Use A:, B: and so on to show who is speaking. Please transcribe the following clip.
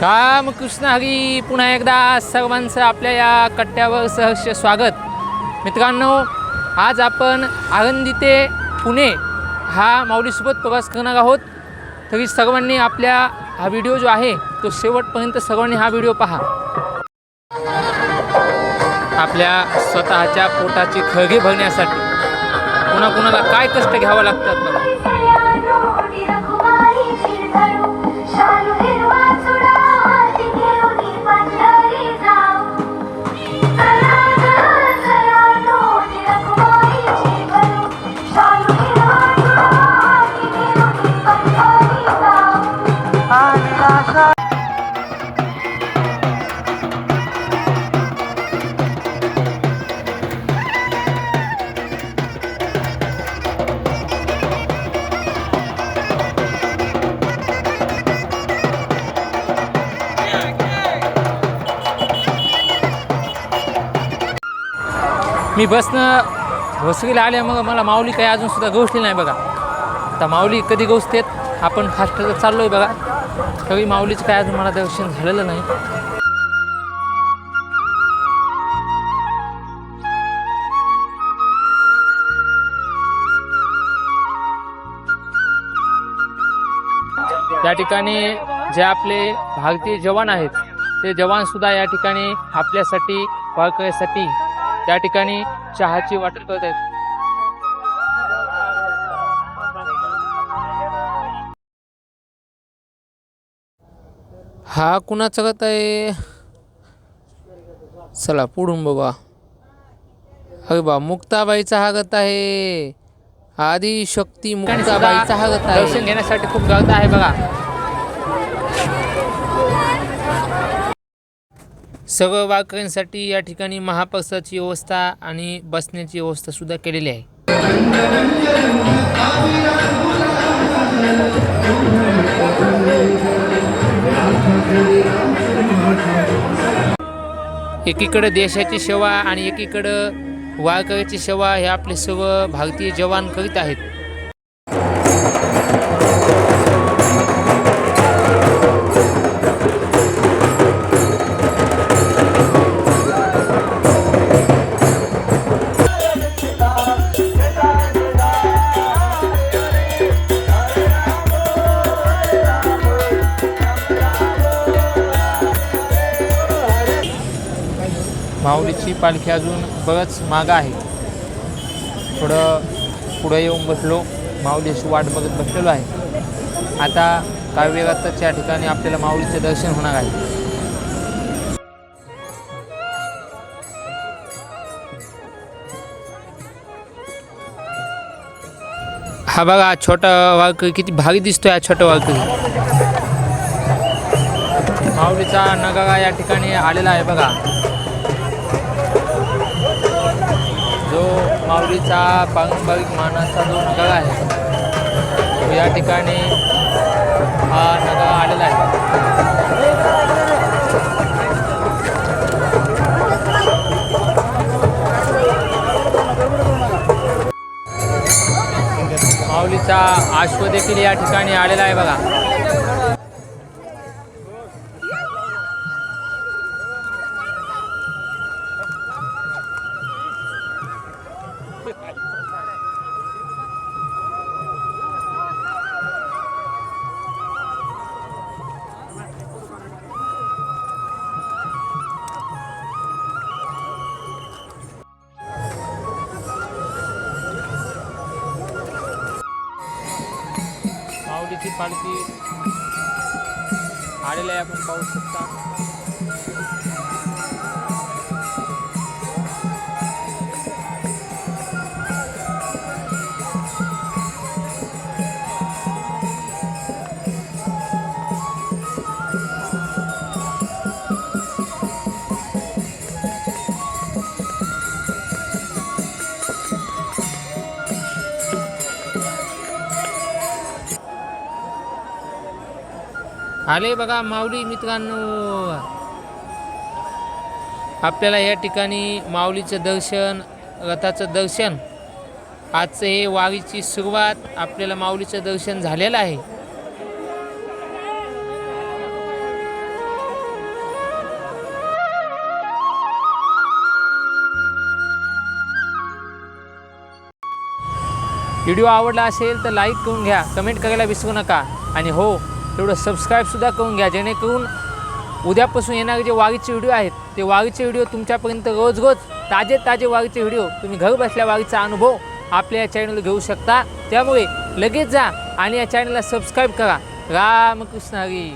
A: रामकृष्ण हरी. पुन्हा एकदा सर्वांचं आपल्या या कट्ट्यावर सहर्ष स्वागत. मित्रांनो, आज आपण आळंदी ते पुणे हा माऊलीसोबत प्रवास करणार आहोत. तरी सर्वांनी आपल्या हा व्हिडिओ जो आहे तो शेवटपर्यंत सर्वांनी हा व्हिडिओ पहा. आपल्या स्वतःच्या पोटाची खळगी भरण्यासाठी कुणाकुणाला काय कष्ट घ्यावं लागतात बघा. मी बसनं भोसरीला आल्यामुळं मला माऊली काही अजूनसुद्धा गोष्टी नाही बघा. आता माऊली कधी गोष्टीत आपण फास्ट चाललो आहे बघा. तरी माऊलीचं काय अजून मला दर्शन झालेलं नाही. या ठिकाणी जे आपले भारतीय जवान आहेत ते जवानसुद्धा या ठिकाणी आपल्यासाठी वारकऱ्यासाठी त्या ठिकाणी चहाची वाटप करत आहेत. हा कुणाचा गत आहे? चला पुढून बघा. अरे बा, मुक्ताबाईचा हा गत आहे. आदिशक्ती मुक्ताबाईचा हा गत आहे. दर्शन घेण्यासाठी खूप गर्दी आहे बघा. सर्व वारकऱ्यांसाठी या ठिकाणी महाप्रसादाची व्यवस्था आणि बसण्याची व्यवस्था सुद्धा केलेली आहे. एकीकडे देशाची सेवा आणि एकीकडे वारकऱ्याची सेवा हे आपले सर्व भारतीय जवान करीत आहेत. माऊलीची पालखी अजून बरंच मागं आहे. थोडं पुढं येऊन बसलो, माऊलीची वाट बघत बसलेलो आहे. आता काही वेळातच या ठिकाणी आपल्याला माऊलीचे दर्शन होणार आहे. हा बघा छोटा वारकरी किती भारी दिसतोय. हा छोटा वारकरी माऊलीचा नगारा या ठिकाणी आलेला आहे बघा. जो माऊलीचा पारंपरिक मानाचा जो नगारा आहे तो या ठिकाणी हा नगारा आलेला आहे. माऊलीचा आश्व देखील या ठिकाणी आलेला आहे बघा. माऊलीची पालखी आलेली आहे, आपण पाहू शकता. आले बघा माऊली. मित्रांनो, आपल्याला या ठिकाणी माऊलीचं दर्शन, रथाचं दर्शन, आजचं हे वारीची सुरुवात, आपल्याला माऊलीचं दर्शन झालेलं आहे. व्हिडिओ आवडला असेल तर लाईक करून घ्या, कमेंट करायला विसरू नका आणि हो तेवढं सबस्क्राईबसुद्धा करून घ्या, जेणेकरून उद्यापासून येणारे जे वारीचे व्हिडिओ आहेत ते वारीचे व्हिडिओ तुमच्यापर्यंत रोज ताजे वारीचे व्हिडिओ तुम्ही घर बसल्या वारीचा अनुभव आपल्या या चॅनलवर घेऊ शकता. त्यामुळे लगेच जा आणि या चॅनलला सबस्क्राईब करा. रामकृष्ण हरी.